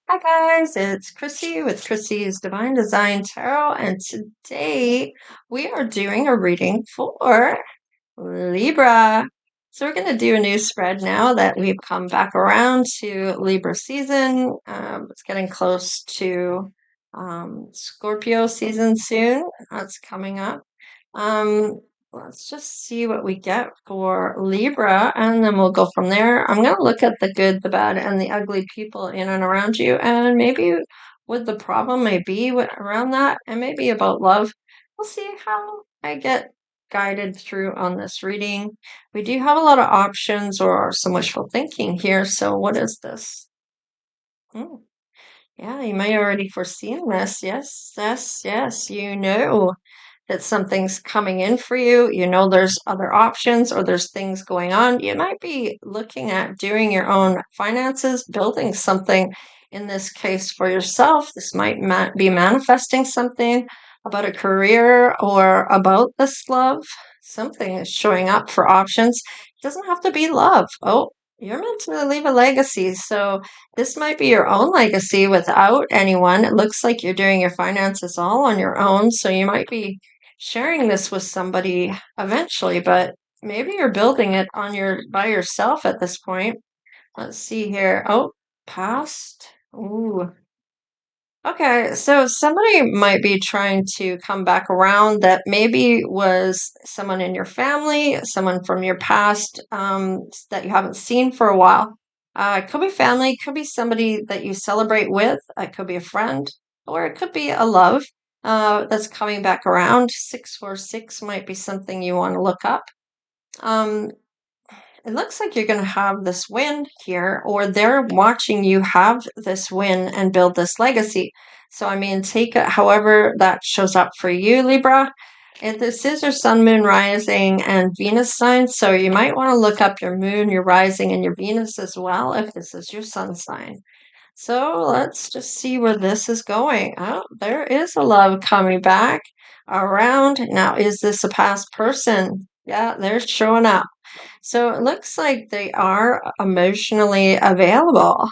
Hi guys, it's Chrissy with Chrissy's Divine Design Tarot, and today we are doing a reading for Libra. So we're going to do a new spread now that we've come back around to Libra season. It's getting close to Scorpio season soon. That's coming up. Um, let's just see what we get for Libra, and then we'll go from there. I'm going to look at the good, the bad, and the ugly people in and around you, and maybe what the problem may be around that, and maybe about love. We'll see how I get guided through on this reading. We do have a lot of options or some wishful thinking here. So what is this? Hmm. Yeah, you may already foreseen this. Yes, yes, yes. You know that something's coming in for you. You know there's other options or there's things going on. You might be looking at doing your own finances, building something in this case for yourself. This might be manifesting something about a career or about this love. Something is showing up for options. It doesn't have to be love. Oh, you're meant to leave a legacy. So this might be your own legacy without anyone. It looks like you're doing your finances all on your own. So you might be sharing this with somebody eventually, but maybe you're building it on by yourself at this point. Let's see here. Oh, past. Ooh. Okay, so somebody might be trying to come back around that maybe was someone in your family, someone from your past that you haven't seen for a while. It could be family, it could be somebody that you celebrate with, it could be a friend, or it could be a love that's coming back around. 646 might be something you want to look up. Um, it looks like you're going to have this win here, or they're watching you have this win and build this legacy. So, I mean, take it however that shows up for you, Libra. And this is your sun, moon, rising, and Venus sign. So, you might want to look up your moon, your rising, and your Venus as well if this is your sun sign. So, let's just see where this is going. Oh, there is a love coming back around. Now, is this a past person? Yeah, they're showing up. So it looks like they are emotionally available.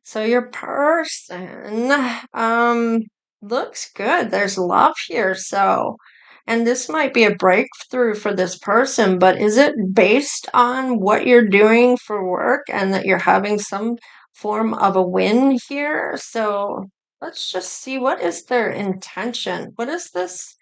So your person looks good. There's love here. So, and this might be a breakthrough for this person, but is it based on what you're doing for work and that you're having some form of a win here? So let's just see, what is their intention? What is this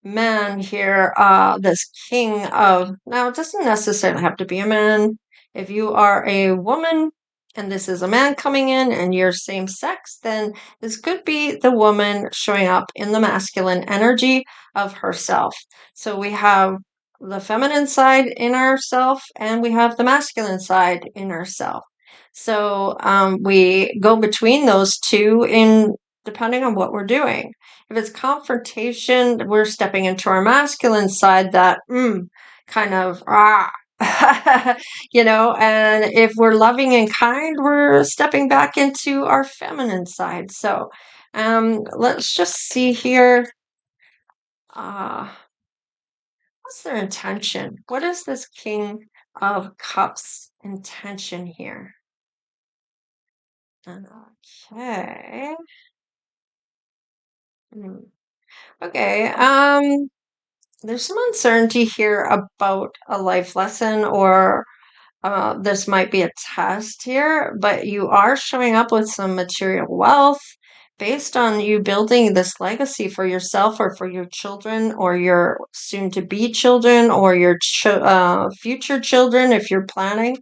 man here, this king of, now it doesn't necessarily have to be a man. If you are a woman and this is a man coming in and you're same sex, then this could be the woman showing up in the masculine energy of herself. So we have the feminine side in ourself and we have the masculine side in ourself. So we go between those two in depending on what we're doing. If it's confrontation, we're stepping into our masculine side that kind of and if we're loving and kind, we're stepping back into our feminine side. So let's just see here. What's their intention? What is this King of Cups intention here? Okay. Hmm. Okay. There's some uncertainty here about a life lesson, or this might be a test here, but you are showing up with some material wealth based on you building this legacy for yourself or for your children or your soon to be children or your future children if you're planning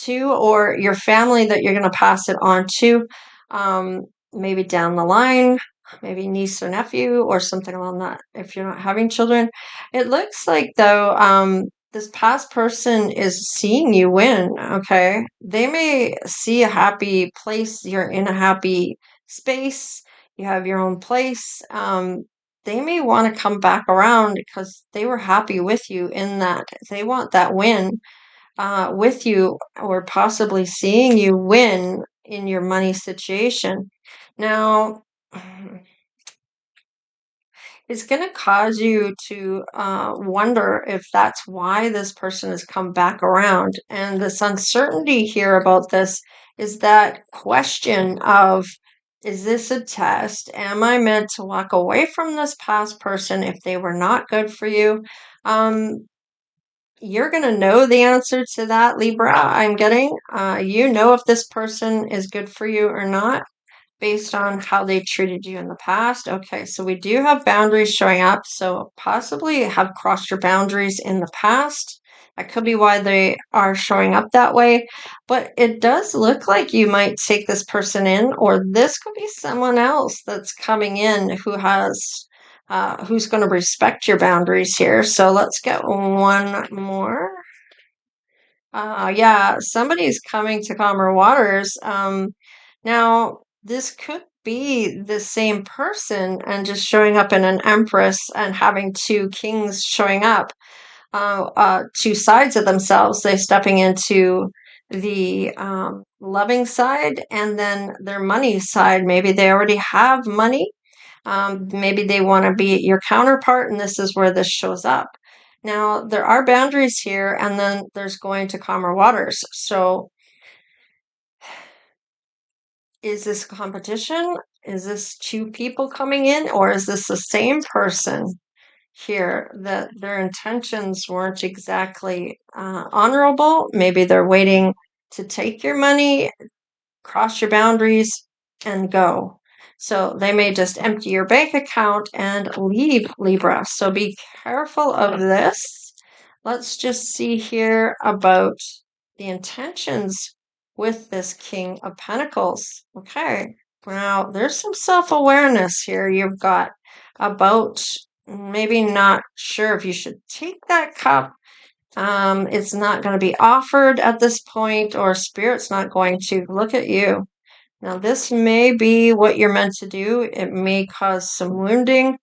to, or your family that you're going to pass it on to, um, maybe down the line, maybe niece or nephew or something along that if you're not having children. It looks like, though, this past person is seeing you win, okay? They may see a happy place, you're in a happy space, you have your own place. They may want to come back around because they were happy with you in that. They want that win with you or possibly seeing you win in your money situation. Now, it's going to cause you to wonder if that's why this person has come back around. And this uncertainty here about this is that question of, is this a test? Am I meant to walk away from this past person if they were not good for you? Um, you're going to know the answer to that, Libra, I'm getting. You know if this person is good for you or not based on how they treated you in the past. Okay, so we do have boundaries showing up. So possibly have crossed your boundaries in the past. That could be why they are showing up that way. But it does look like you might take this person in, or this could be someone else that's coming in who has who's going to respect your boundaries here. So let's get one more. Yeah, somebody's coming to calmer waters. Now, this could be the same person and just showing up in an Empress and having two kings showing up, two sides of themselves. They're stepping into the loving side and then their money side. Maybe they already have money. Maybe they want to be your counterpart, and this is where this shows up. Now, there are boundaries here, and then there's going to calmer waters. So, is this competition? Is this two people coming in, or is this the same person here that their intentions weren't exactly honorable? Maybe they're waiting to take your money, cross your boundaries, and go. So they may just empty your bank account and leave, Libra. So be careful of this. Let's just see here about the intentions with this King of Pentacles. Okay, now there's some self-awareness here you've got about maybe not sure if you should take that cup. It's not going to be offered at this point, or Spirit's not going to look at you. Now, this may be what you're meant to do. It may cause some wounding,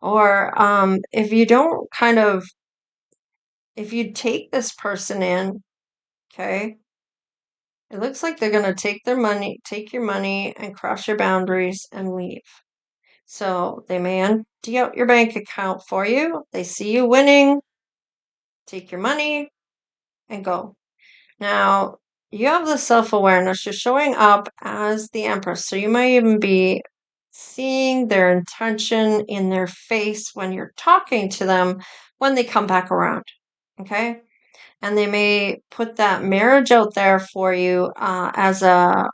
or if you don't if you take this person in, okay, it looks like they're going to take your money and cross your boundaries and leave. So they may empty out your bank account for you. They see you winning, take your money, and go. Now, you have the self-awareness. You're showing up as the Empress. So you might even be seeing their intention in their face when you're talking to them when they come back around. Okay? And they may put that marriage out there for you as a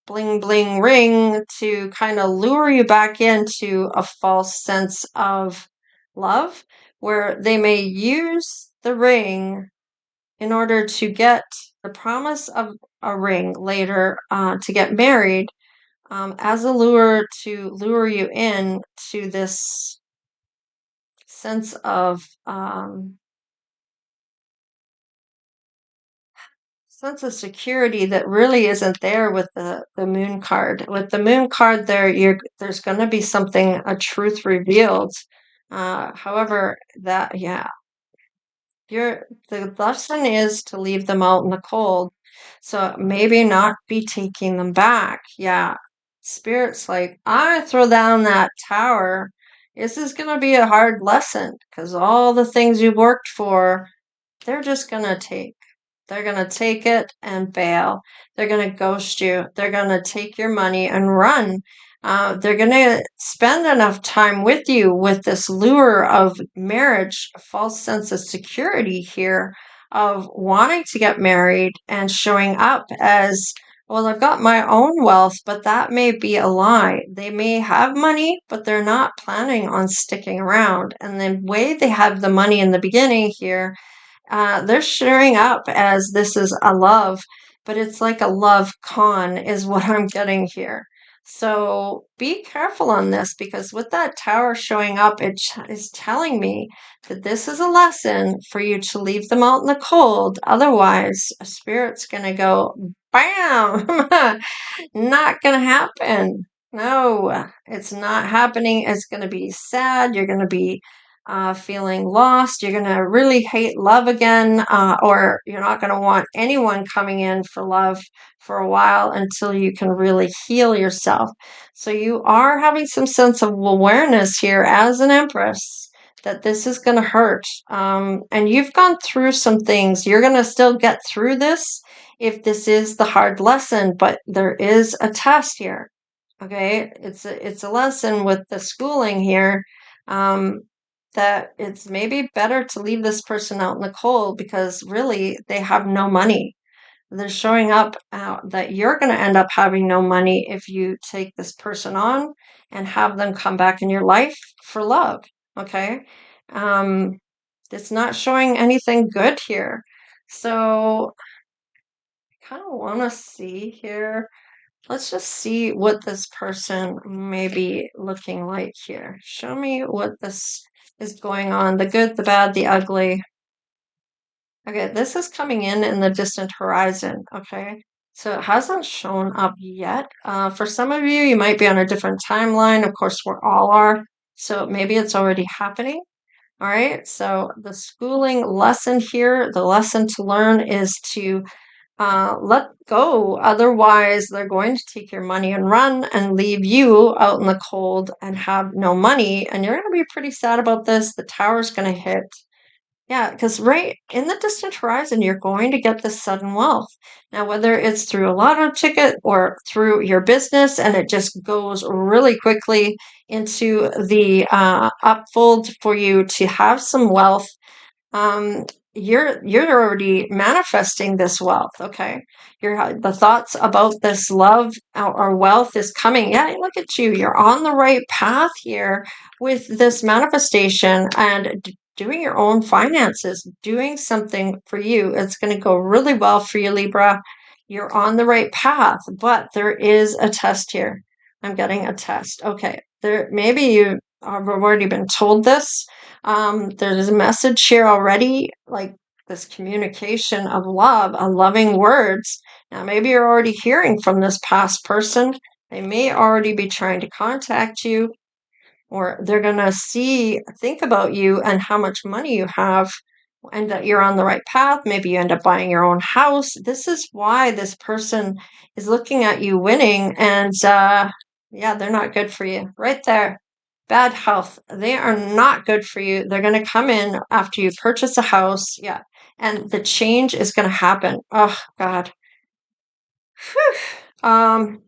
bling bling ring to kind of lure you back into a false sense of love, where they may use the ring in order to get the promise of a ring later to get married, as a lure to lure you in to this sense of security that really isn't there with the moon card. With the moon card there, there's going to be something, a truth revealed. However, that, yeah, the lesson is to leave them out in the cold. So maybe not be taking them back. Yeah. Spirit's like, I throw down that tower. This is going to be a hard lesson because all the things you worked for, they're just going to take. They're going to take it and bail. They're going to ghost you. They're going to take your money and run. They're going to spend enough time with you with this lure of marriage, a false sense of security here, of wanting to get married and showing up as, well, I've got my own wealth, but that may be a lie. They may have money, but they're not planning on sticking around. And the way they have the money in the beginning here, they're showing up as this is a love, but it's like a love con is what I'm getting here. So be careful on this, because with that tower showing up, it is telling me that this is a lesson for you to leave them out in the cold. Otherwise, a spirit's going to go, bam, not going to happen. No, it's not happening. It's going to be sad. You're going to be feeling lost. You're going to really hate love again, or you're not going to want anyone coming in for love for a while until you can really heal yourself. So you are having some sense of awareness here as an Empress that this is going to hurt. And you've gone through some things. You're going to still get through this. if this is the hard lesson, but there is a test here. Okay, it's a lesson with the schooling here, um, that it's maybe better to leave this person out in the cold because really they have no money. They're showing up that you're going to end up having no money if you take this person on and have them come back in your life for love. Okay, um, it's not showing anything good here. So I kind of want to see here. Let's just see what this person may be looking like here. Show me what this is going on, the good, the bad, the ugly. Okay, this is coming in the distant horizon, okay? So it hasn't shown up yet. For some of you, you might be on a different timeline. Of course, we all are. So maybe it's already happening. All right, so the schooling lesson here, the lesson to learn is to let go. Otherwise, they're going to take your money and run and leave you out in the cold and have no money. And you're going to be pretty sad about this. The tower's going to hit. Yeah, because right in the distant horizon, you're going to get this sudden wealth. Now, whether it's through a lotto ticket or through your business, and it just goes really quickly into the upfold for you to have some wealth, um, you're already manifesting this wealth. Okay, the thoughts about this love or wealth is coming. Yeah, look at you. You're on the right path here with this manifestation and doing your own finances, doing something for you. It's going to go really well for you, Libra. You're on the right path, but there is a test here. I'm getting a test. Okay, there maybe you have already been told this. There's a message here already, like this communication of love, a loving words. Now, maybe you're already hearing from this past person. They may already be trying to contact you, or they're going to think about you and how much money you have, and that you're on the right path. Maybe you end up buying your own house. This is why this person is looking at you winning, and yeah, they're not good for you. Right there. Bad health. They are not good for you. They're going to come in after you purchase a house. Yeah. And the change is going to happen. Oh, God. Whew.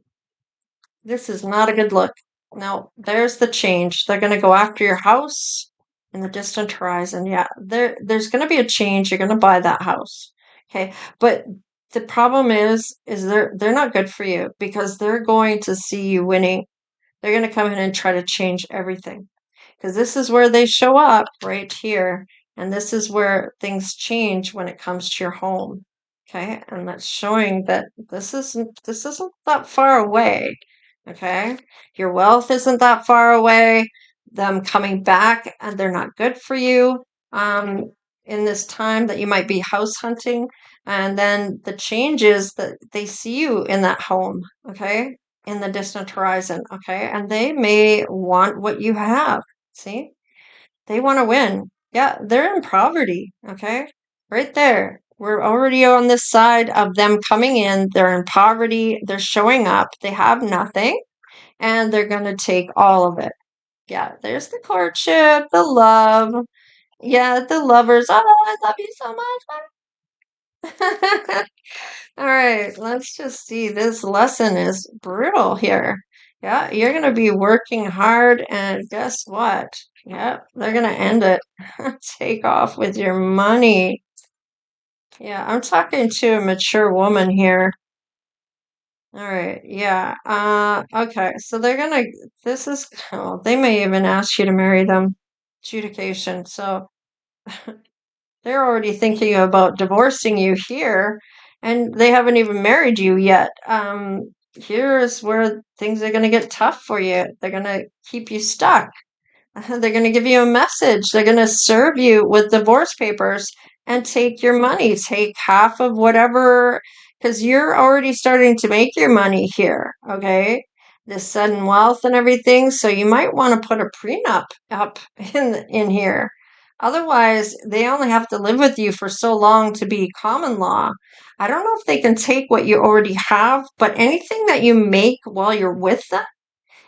This is not a good look. Now, there's the change. They're going to go after your house in the distant horizon. Yeah, there's going to be a change. You're going to buy that house. Okay, but the problem is they're not good for you because they're going to see you winning. They're going to come in and try to change everything because this is where they show up right here, and this is where things change when it comes to your home. Okay, and that's showing that this isn't that far away. Okay, your wealth isn't that far away. Them coming back, and they're not good for you. In this time that you might be house hunting, and then the changes that they see you in that home. Okay, in the distant horizon. Okay, and they may want what you have. See, they want to win. Yeah, they're in poverty. Okay, right there. We're already on this side of them coming in. They're in poverty. They're showing up. They have nothing, and they're going to take all of it. Yeah, there's the courtship, the love. Yeah, the lovers. Oh, I love you so much. All right, let's just see. This lesson is brutal here. Yeah, you're going to be working hard, and guess what? Yeah, they're going to end it. Take off with your money. Yeah, I'm talking to a mature woman here. All right, yeah. Okay, so they're gonna, this is, oh, they may even ask you to marry them. Adjudication. So they're already thinking about divorcing you here, and they haven't even married you yet. Here's where things are gonna get tough for you. They're gonna keep you stuck. They're going to give you a message. They're going to serve you with divorce papers and take your money. Take half of whatever, because you're already starting to make your money here, okay? This sudden wealth and everything. So you might want to put a prenup up in here. Otherwise, they only have to live with you for so long to be common law. I don't know if they can take what you already have, but anything that you make while you're with them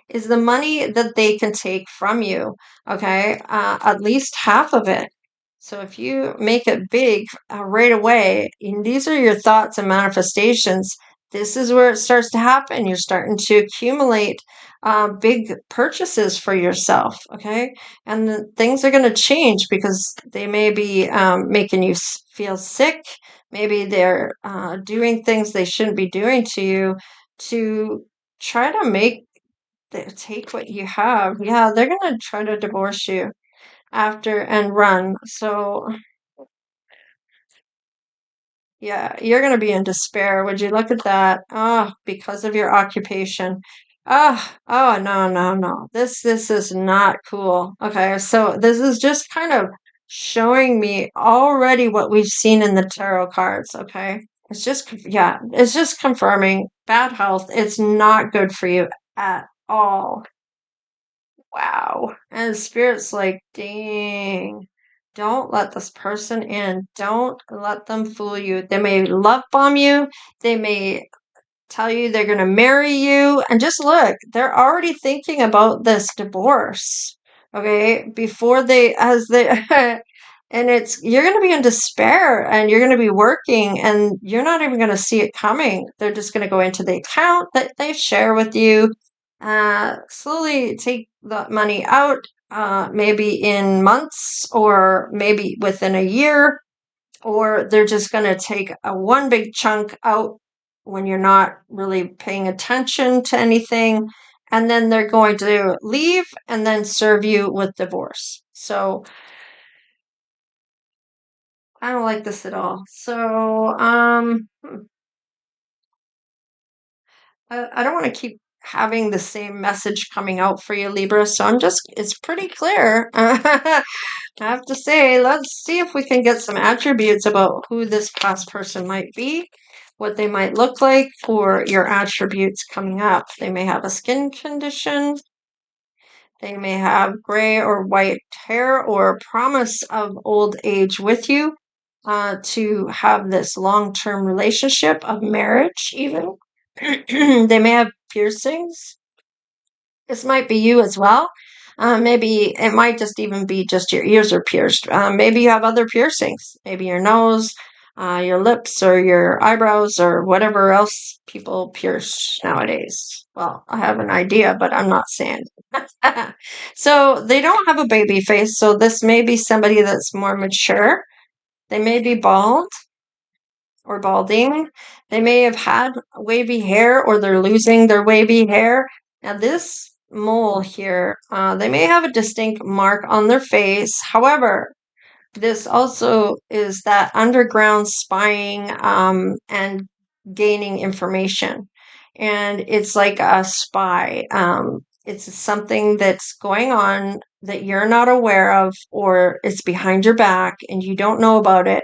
is the money that they can take from you, okay? At least half of it. So if you make it big right away, and these are your thoughts and manifestations, this is where it starts to happen. You're starting to accumulate big purchases for yourself, okay? And things are going to change because they may be making you feel sick. Maybe they're doing things they shouldn't be doing to you to try to take what you have. Yeah, they're going to try to divorce you after and run. So yeah, you're going to be in despair. Would you look at that? Oh, because of your occupation. Oh, no, no, no. This is not cool. Okay, so this is just kind of showing me already what we've seen in the tarot cards, okay? Yeah, it's just confirming bad health. It's not good for you at all. Wow. And Spirit's like, dang, don't let this person in. Don't let them fool you. They may love bomb you. They may tell you they're going to marry you. And just look, they're already thinking about this divorce. Okay. Before as they, and you're going to be in despair and you're going to be working and you're not even going to see it coming. They're just going to go into the account that they share with you, slowly take the money out, maybe in months or maybe within a year, or they're just going to take one big chunk out when you're not really paying attention to anything, and then they're going to leave and then serve you with divorce. So I don't like this at all. So I don't want to keep having the same message coming out for you, Libra. So it's pretty clear. I have to say, let's see if we can get some attributes about who this past person might be, what they might look like for your attributes coming up. They may have a skin condition. They may have gray or white hair or promise of old age with you, to have this long-term relationship of marriage even. They may have piercings. This might be you as well. Maybe it might just even be just your ears are pierced. Maybe you have other piercings. Maybe your nose, your lips, or your eyebrows, or whatever else people pierce nowadays. Well, I have an idea, but I'm not saying. So they don't have a baby face. So this may be somebody that's more mature. They may be bald or balding. They may have had wavy hair or they're losing their wavy hair. Now, this mole here, they may have a distinct mark on their face. However, this also is that underground spying, and gaining information. And it's like a spy. It's something that's going on that you're not aware of, or it's behind your back and you don't know about it,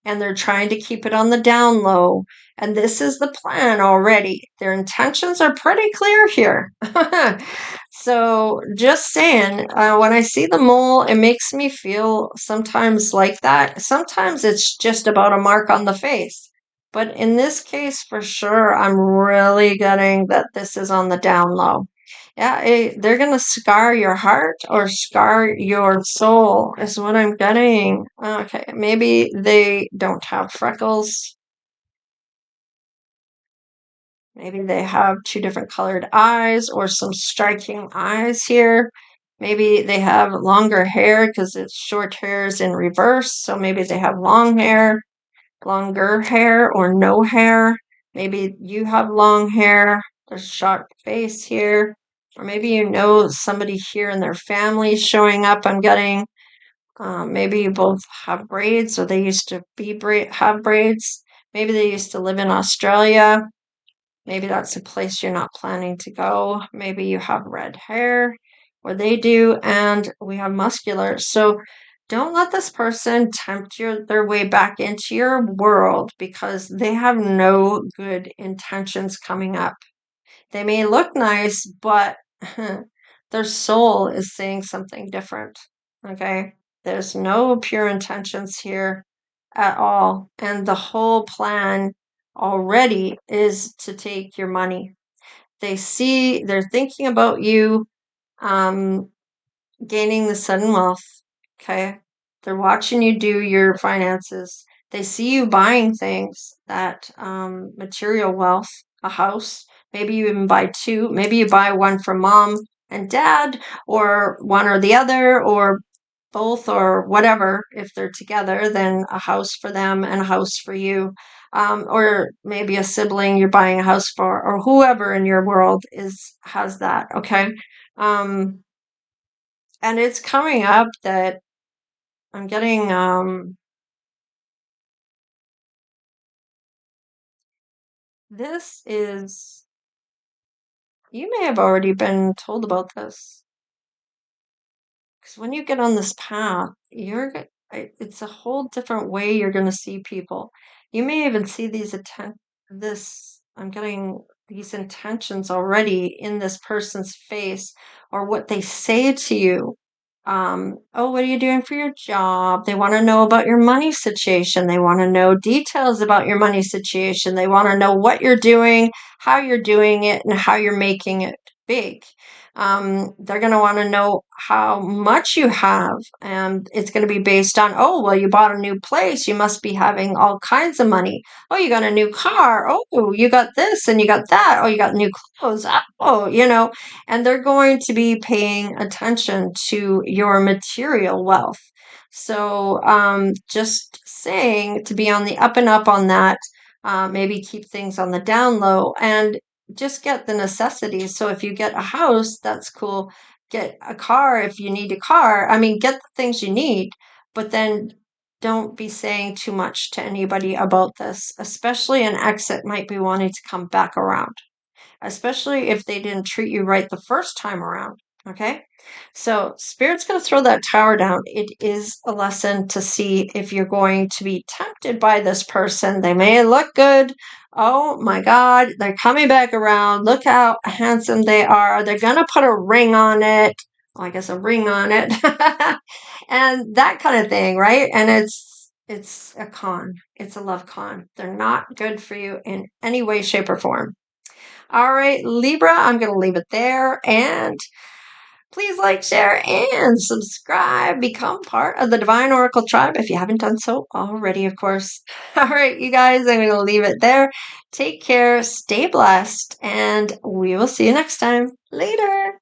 and they're trying to keep it on the down low. And this is the plan already. Their intentions are pretty clear here. So, just saying, when I see the mole, it makes me feel sometimes like that. Sometimes it's just about a mark on the face. But in this case, for sure, I'm really getting that this is on the down low. Yeah, they're going to scar your heart or scar your soul, is what I'm getting. Okay, maybe they don't have freckles. Maybe they have two different colored eyes or some striking eyes here. Maybe they have longer hair because it's short hairs in reverse. So maybe they have long hair, longer hair, or no hair. Maybe you have long hair. There's a sharp face here. Or maybe you know somebody here in their family showing up. I'm getting, maybe you both have braids, or they used to have braids. Maybe they used to live in Australia. Maybe that's a place you're not planning to go. Maybe you have red hair, or they do, and we have muscular. So don't let this person tempt their way back into your world, because they have no good intentions coming up. They may look nice, but their soul is saying something different. Okay? There's no pure intentions here at all. And the whole plan already is to take your money. They're thinking about you, um, gaining the sudden wealth. Okay? They're watching you do your finances. They see you buying things that material wealth, a house. Maybe you even buy two. Maybe you buy one for mom and dad, or one or the other, or both, or whatever. If they're together, then a house for them and a house for you. Or maybe a sibling you're buying a house for, or whoever in your world has that. Okay. Um, and it's coming up that I'm getting this is, you may have already been told about this, because when you get on this path, it's a whole different way you're going to see people. You may even see I'm getting these intentions already in this person's face, or what they say to you. Oh, what are you doing for your job? They want to know about your money situation. They want to know details about your money situation. They want to know what you're doing, how you're doing it, and how you're making it big. They're going to want to know how much you have, and it's going to be based on, oh, well, you bought a new place. You must be having all kinds of money. Oh, you got a new car. Oh, you got this and you got that. Oh, you got new clothes. Oh, and they're going to be paying attention to your material wealth. So, just saying to be on the up and up on that, maybe keep things on the down low, and just get the necessities. So if you get a house, that's cool. Get a car if you need a car. I mean, get the things you need, but then don't be saying too much to anybody about this, especially an ex that might be wanting to come back around, especially if they didn't treat you right the first time around. Okay. So, Spirit's going to throw that tower down. It is a lesson to see if you're going to be tempted by this person. They may look good. Oh my God, they're coming back around. Look how handsome they are. They're going to put a ring on it. Well, I guess a ring on it. And that kind of thing, right? And it's a con. It's a love con. They're not good for you in any way, shape, or form. All right, Libra, I'm going to leave it there. And please like, share, and subscribe. Become part of the Divine Oracle tribe if you haven't done so already, of course. All right, you guys, I'm going to leave it there. Take care, stay blessed, and we will see you next time. Later.